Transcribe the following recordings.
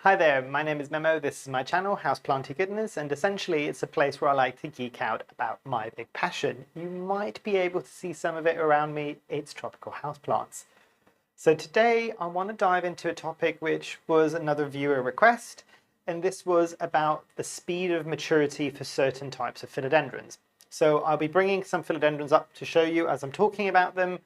Hi there, my name is Memo, this is my channel, Houseplanty Goodness, and essentially it's a place where I like to geek out about my big passion. You might be able to see some of it around me, it's tropical houseplants. So today I want to dive into a topic which was another viewer request, and this was about the speed of maturity for certain types of philodendrons. So I'll be bringing some philodendrons up to show you as I'm talking about them,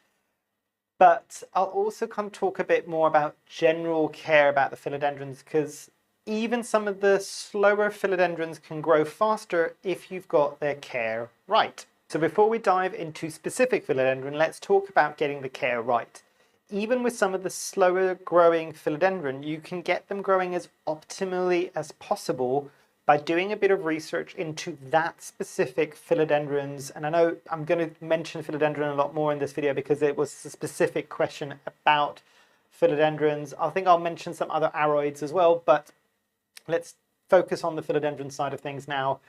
but I'll also come talk a bit more about general care about the philodendrons, because even some of the slower philodendrons can grow faster if you've got their care right. So before we dive into specific philodendron, let's talk about getting the care right. Even with some of the slower growing philodendron, you can get them growing as optimally as possible by doing a bit of research into that specific philodendrons. And I know I'm going to mention philodendron a lot more in this video because it was a specific question about philodendrons. I think I'll mention some other aroids as well, but let's focus on the philodendron side of things now.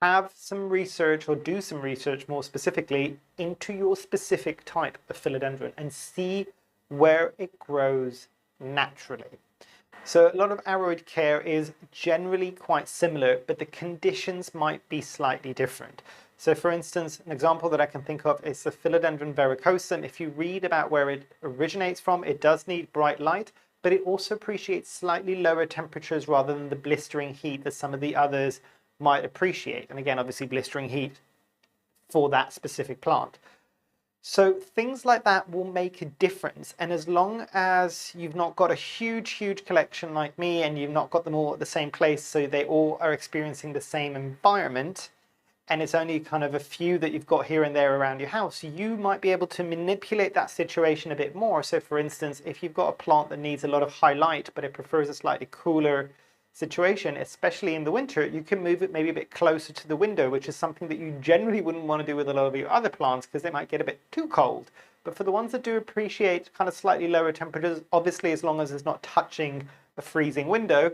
Have some research, or do some research more specifically, into your specific type of philodendron and see where it grows naturally. So a lot of aroid care is generally quite similar, but the conditions might be slightly different. So for instance, an example that I can think of is the Philodendron Varigosum. If you read about where it originates from, it does need bright light, but it also appreciates slightly lower temperatures rather than the blistering heat that some of the others might appreciate. And again, obviously blistering heat for that specific plant. So things like that will make a difference, and as long as you've not got a huge collection like me and you've not got them all at the same place so they all are experiencing the same environment, and it's only kind of a few that you've got here and there around your house, you might be able to manipulate that situation a bit more. So for instance, if you've got a plant that needs a lot of high light but it prefers a slightly cooler situation, especially in the winter, you can move it maybe a bit closer to the window, which is something that you generally wouldn't want to do with a lot of your other plants because they might get a bit too cold. But for the ones that do appreciate kind of slightly lower temperatures, obviously as long as it's not touching a freezing window,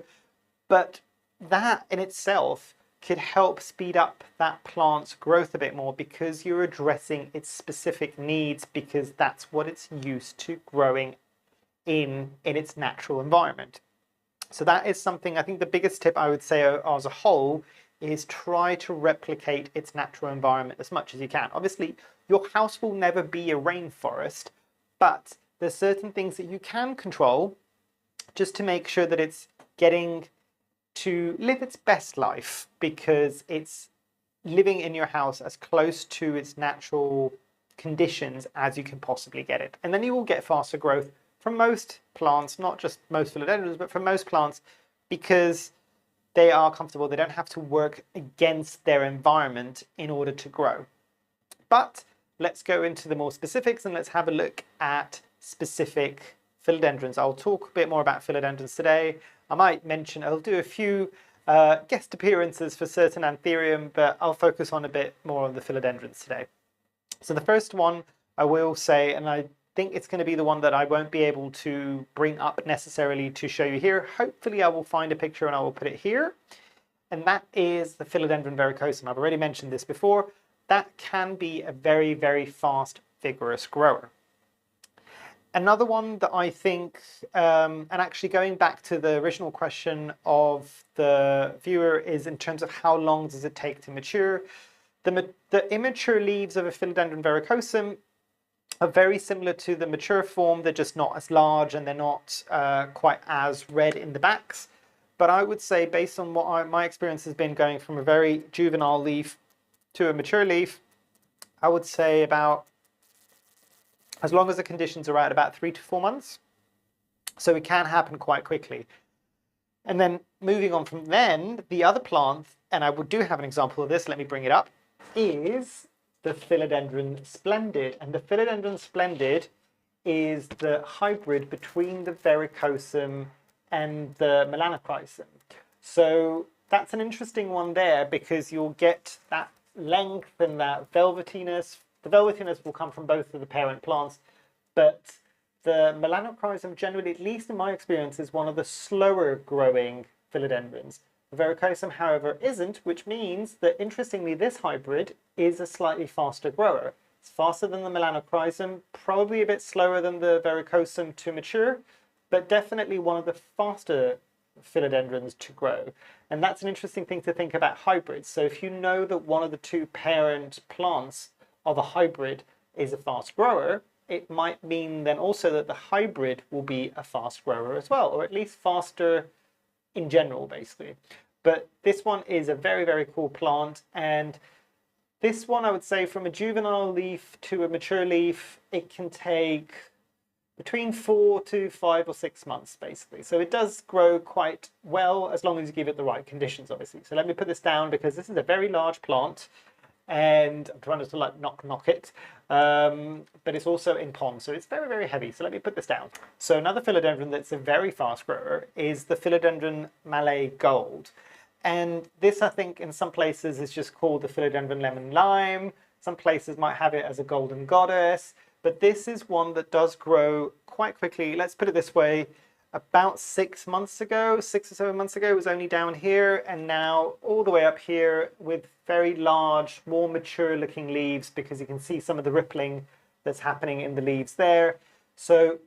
but that in itself could help speed up that plant's growth a bit more because you're addressing its specific needs, because that's what it's used to growing in its natural environment. So that is something, I think the biggest tip I would say as a whole is try to replicate its natural environment as much as you can. Obviously, your house will never be a rainforest, but there's certain things that you can control just to make sure that it's getting to live its best life, because it's living in your house as close to its natural conditions as you can possibly get it. And then you will get faster growth from most plants, not just most philodendrons, but from most plants, because they are comfortable. They don't have to work against their environment in order to grow. But let's go into the more specifics and let's have a look at specific philodendrons. I'll talk a bit more about philodendrons today. I might mention, I'll do a few guest appearances for certain anthurium, but I'll focus on a bit more on the philodendrons today. So the first one I will say, and I think it's going to be the one that I won't be able to bring up necessarily to show you here. Hopefully I will find a picture and I will put it here. And that is the Philodendron Varigosum. I've already mentioned this before. That can be a very fast, vigorous grower. Another one that I think, and actually going back to the original question of the viewer, is in terms of how long does it take to mature. The immature leaves of a Philodendron Varigosum are very similar to the mature form. They're just not as large and they're not quite as red in the backs. But I would say, based on what my experience has been going from a very juvenile leaf to a mature leaf, I would say about, as long as the conditions are right, about 3 to 4 months. So it can happen quite quickly. And then moving on from then, the other plant, and I do have an example of this, let me bring it up, is the Philodendron Splendid. And the Philodendron Splendid is the hybrid between the Varigosum and the Melanochrysum. So that's an interesting one there, because you'll get that length and that velvetiness. The velvetiness will come from both of the parent plants, but the Melanochrysum generally, at least in my experience, is one of the slower growing philodendrons. The Varigosum, however, isn't, which means that, interestingly, this hybrid is a slightly faster grower. It's faster than the Melanochrysum, probably a bit slower than the Varigosum to mature, but definitely one of the faster philodendrons to grow. And that's an interesting thing to think about hybrids. So if you know that one of the two parent plants of a hybrid is a fast grower, it might mean then also that the hybrid will be a fast grower as well, or at least faster in general, basically. But this one is a very, very cool plant. And this one, I would say, from a juvenile leaf to a mature leaf, it can take between 4 to 5 or 6 months, basically. So it does grow quite well as long as you give it the right conditions, obviously. So let me put this down because this is a very large plant and I'm trying to like knock it. But it's also in pond, so it's very, very heavy. So let me put this down. So another philodendron that's a very fast grower is the Philodendron Malay Gold. And this, I think, in some places is just called the Philodendron Lemon Lime. Some places might have it as a Golden Goddess. But this is one that does grow quite quickly. Let's put it this way. About 6 months ago, 6 or 7 months ago, it was only down here. And now all the way up here with very large, more mature looking leaves, because you can see some of the rippling that's happening in the leaves there. So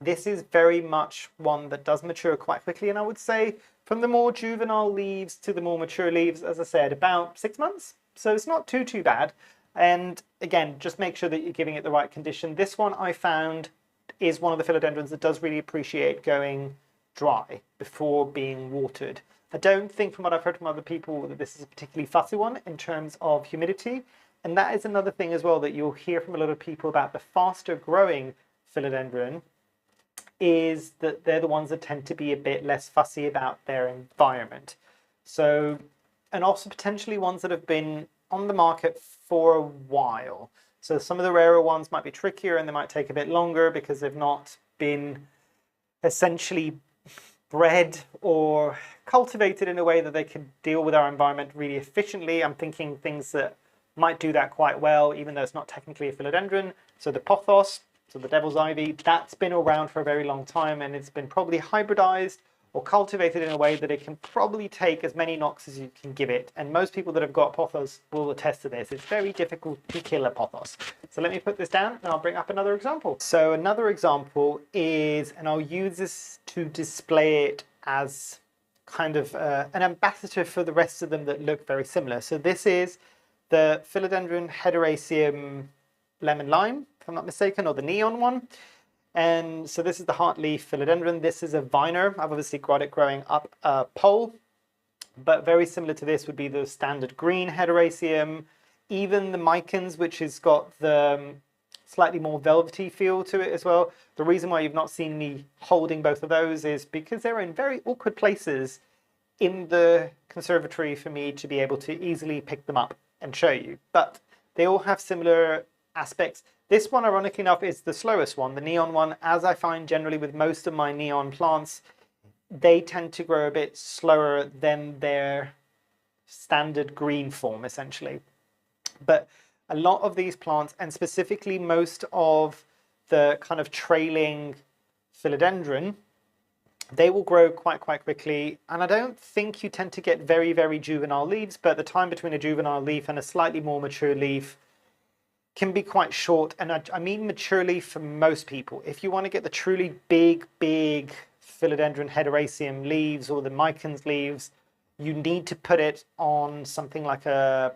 this is very much one that does mature quite quickly. And I would say from the more juvenile leaves to the more mature leaves, as I said, about 6 months. So it's not too bad. And again, just make sure that you're giving it the right condition. This one I found is one of the philodendrons that does really appreciate going dry before being watered. I don't think, from what I've heard from other people, that this is a particularly fussy one in terms of humidity. And that is another thing as well that you'll hear from a lot of people about the faster growing philodendron, is that they're the ones that tend to be a bit less fussy about their environment. So, and also potentially ones that have been on the market for a while. So some of the rarer ones might be trickier and they might take a bit longer because they've not been essentially bred or cultivated in a way that they can deal with our environment really efficiently. I'm thinking things that might do that quite well, even though it's not technically a philodendron. So the pothos, so the devil's ivy, that's been around for a very long time and it's been probably hybridized or cultivated in a way that it can probably take as many knocks as you can give it. And most people that have got pothos will attest to this. It's very difficult to kill a pothos. So let me put this down and I'll bring up another example. So another example is, and I'll use this to display it as kind of an ambassador for the rest of them that look very similar. So this is the Philodendron Hederaicium Lemon Lime, if I'm not mistaken, or the neon one. And so this is the heartleaf philodendron. This is a viner. I've obviously got it growing up a pole, but very similar to this would be the standard green Hederaicium, even the Micans, which has got the slightly more velvety feel to it as well. The reason why you've not seen me holding both of those is because they're in very awkward places in the conservatory for me to be able to easily pick them up and show you. But they all have similar aspects. This one, ironically enough, is the slowest one, the neon one. As I find generally with most of my neon plants, they tend to grow a bit slower than their standard green form, essentially. But a lot of these plants, and specifically most of the kind of trailing philodendron, they will grow quite quickly. And I don't think you tend to get very, very juvenile leaves, but the time between a juvenile leaf and a slightly more mature leaf can be quite short. And I mean maturely for most people. If you want to get the truly big Philodendron Hederaicium leaves or the Micans leaves, you need to put it on something like a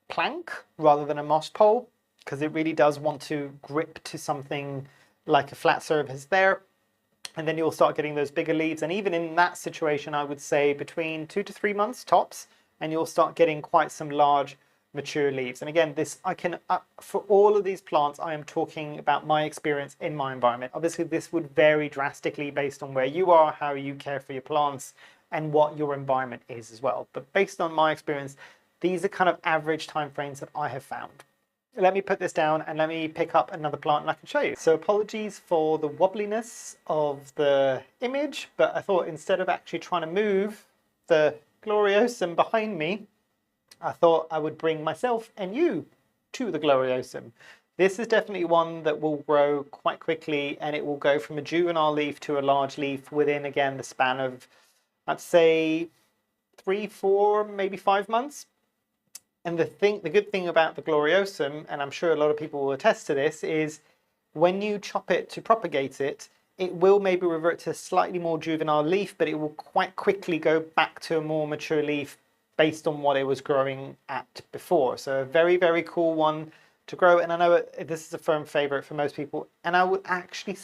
plank rather than a moss pole, because it really does want to grip to something like a flat surface there. And then you'll start getting those bigger leaves. And even in that situation, I would say between 2 to 3 months tops, and you'll start getting quite some large mature leaves. And again, this I can for all of these plants, I am talking about my experience in my environment. Obviously this would vary drastically based on where you are, how you care for your plants, and what your environment is as well. But based on my experience, these are kind of average timeframes that I have found. Let me put this down and let me pick up another plant and I can show you. So apologies for the wobbliness of the image, but I thought instead of actually trying to move the Gloriosum behind me, I thought I would bring myself and you to the Gloriosum. This is definitely one that will grow quite quickly, and it will go from a juvenile leaf to a large leaf within, again, the span of, I'd say, 3, 4, maybe 5 months. And the good thing about the Gloriosum, and I'm sure a lot of people will attest to this, is when you chop it to propagate it, it will maybe revert to a slightly more juvenile leaf, but it will quite quickly go back to a more mature leaf based on what it was growing at before. So a very, very cool one to grow. And I know this is a firm favorite for most people. And I would actually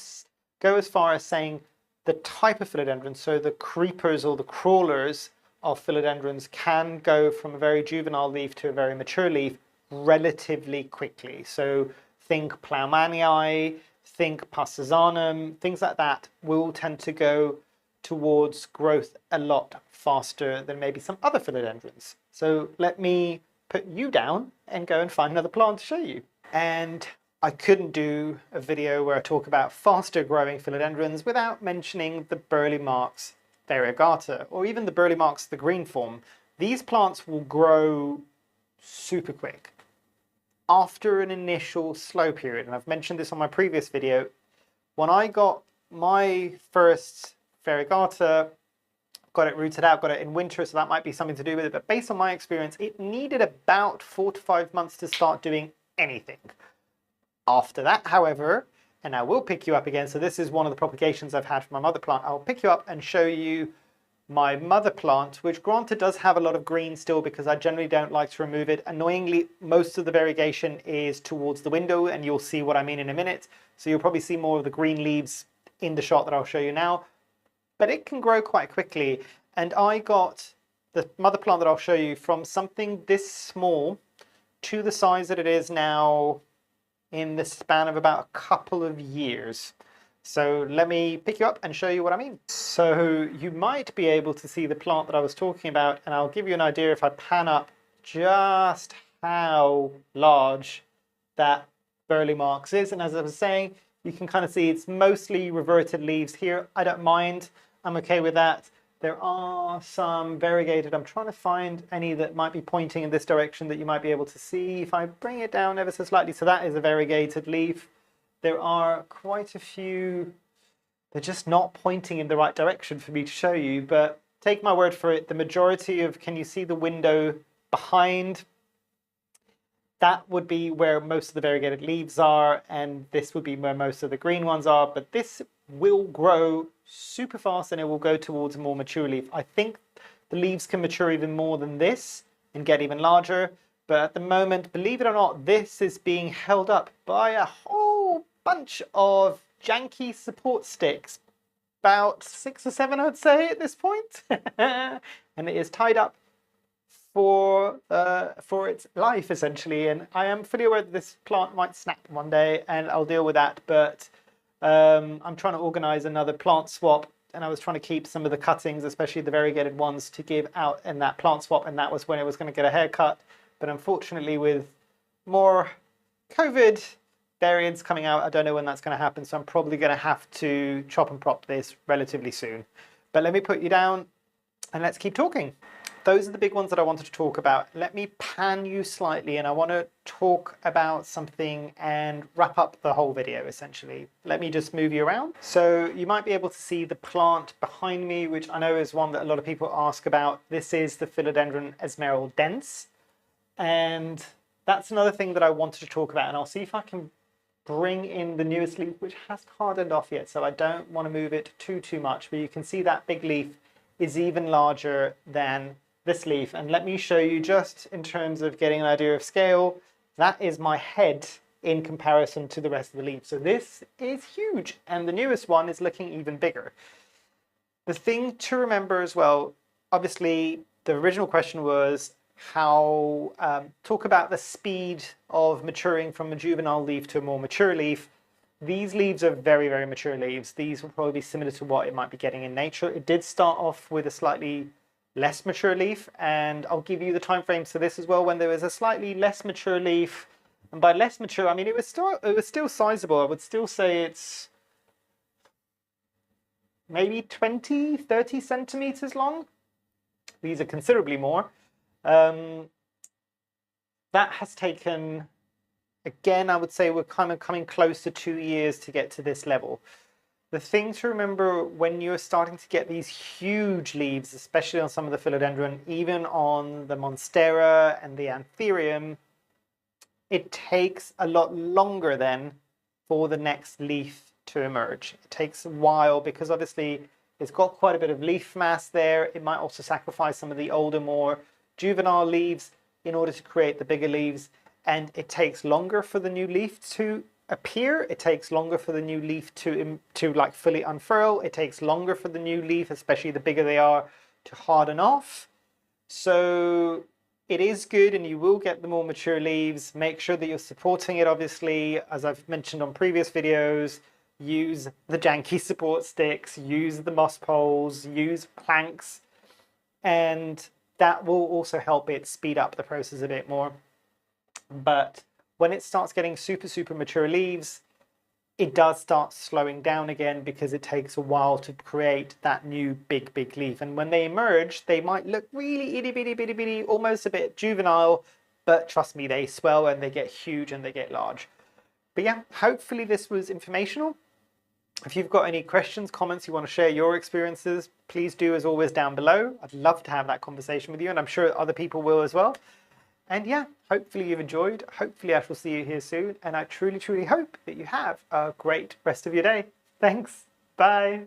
go as far as saying the type of philodendron, so the creepers or the crawlers of philodendrons, can go from a very juvenile leaf to a very mature leaf relatively quickly. So think Plougmanii, think Passasanum, things like that will tend to go towards growth a lot faster than maybe some other philodendrons. So let me put you down and go and find another plant to show you. And I couldn't do a video where I talk about faster growing philodendrons without mentioning the Burley Marx Varigata, or even the Burley Marx the green form. These plants will grow super quick after an initial slow period. And I've mentioned this on my previous video. When I got my first Varigata, got it rooted out, got it in winter, so that might be something to do with it. But based on my experience, it needed about 4 to 5 months to start doing anything. After that, however, and I will pick you up again, so this is one of the propagations I've had from my mother plant. I'll pick you up and show you my mother plant, which granted does have a lot of green still because I generally don't like to remove it. Annoyingly, most of the variegation is towards the window, and you'll see what I mean in a minute. So you'll probably see more of the green leaves in the shot that I'll show you now. But it can grow quite quickly. And I got the mother plant that I'll show you from something this small to the size that it is now in the span of about a couple of years. So let me pick you up and show you what I mean. So you might be able to see the plant that I was talking about, and I'll give you an idea if I pan up just how large that Burley Marx is. And as I was saying, you can kind of see it's mostly reverted leaves here. I don't mind, I'm okay with that. There are some variegated, I'm trying to find any that might be pointing in this direction that you might be able to see. If I bring it down ever so slightly, so that is a variegated leaf. There are quite a few, they're just not pointing in the right direction for me to show you, but take my word for it, the majority of, can you see the window behind? That would be where most of the variegated leaves are, and this would be where most of the green ones are, but this will grow super fast and it will go towards a more mature leaf. I think the leaves can mature even more than this and get even larger, but at the moment, believe it or not, this is being held up by a whole bunch of janky support sticks, about 6 or 7 I'd say at this point. And it is tied up for its life essentially, and I am fully aware that this plant might snap one day and I'll deal with that, but I'm trying to organize another plant swap, and I was trying to keep some of the cuttings, especially the variegated ones, to give out in that plant swap, and that was when it was going to get a haircut. But unfortunately, with more COVID variants coming out, I don't know when that's going to happen, so I'm probably going to have to chop and prop this relatively soon. But let me put you down and let's keep talking. Those are the big ones that I wanted to talk about. Let me pan you slightly, and I want to talk about something and wrap up the whole video essentially. Let me just move you around. So you might be able to see the plant behind me, which I know is one that a lot of people ask about. This is the Philodendron Esmeraldense, and that's another thing that I wanted to talk about, and I'll see if I can bring in the newest leaf, which hasn't hardened off yet, so I don't want to move it too much, but you can see that big leaf is even larger than this leaf. And let me show you, just in terms of getting an idea of scale, that is my head in comparison to the rest of the leaf. So this is huge, and the newest one is looking even bigger. The thing to remember as well, obviously the original question was how talk about the speed of maturing from a juvenile leaf to a more mature leaf. These leaves are very, very mature leaves. These will probably be similar to what it might be getting in nature. It did start off with a slightly less mature leaf, and I'll give you the time frames for this as well. When there was a slightly less mature leaf, and by less mature I mean it was still sizable. I would still say it's maybe 20-30 centimeters long. These are considerably more. That has taken, again, I would say we're kind of coming close to 2 years to get to this level. The thing to remember when you're starting to get these huge leaves, especially on some of the philodendron, even on the monstera and the anthurium, it takes a lot longer then for the next leaf to emerge. It takes a while because obviously it's got quite a bit of leaf mass there. It might also sacrifice some of the older, more juvenile leaves in order to create the bigger leaves. And it takes longer for the new leaf to appear. It takes longer for the new leaf to like fully unfurl. It takes longer for the new leaf, especially the bigger they are, to harden off. So it is good, and you will get the more mature leaves. Make sure that you're supporting it, obviously. As I've mentioned on previous videos, use the janky support sticks, use the moss poles, use planks, and that will also help it speed up the process a bit more. But when it starts getting super mature leaves, it does start slowing down again because it takes a while to create that new big leaf. And when they emerge, they might look really itty bitty, almost a bit juvenile, but trust me, they swell and they get huge and they get large. But yeah, hopefully this was informational. If you've got any questions, comments, you want to share your experiences, please do as always down below. I'd love to have that conversation with you, and I'm sure other people will as well. And yeah, hopefully you've enjoyed. Hopefully I shall see you here soon. And I truly hope that you have a great rest of your day. Thanks. Bye.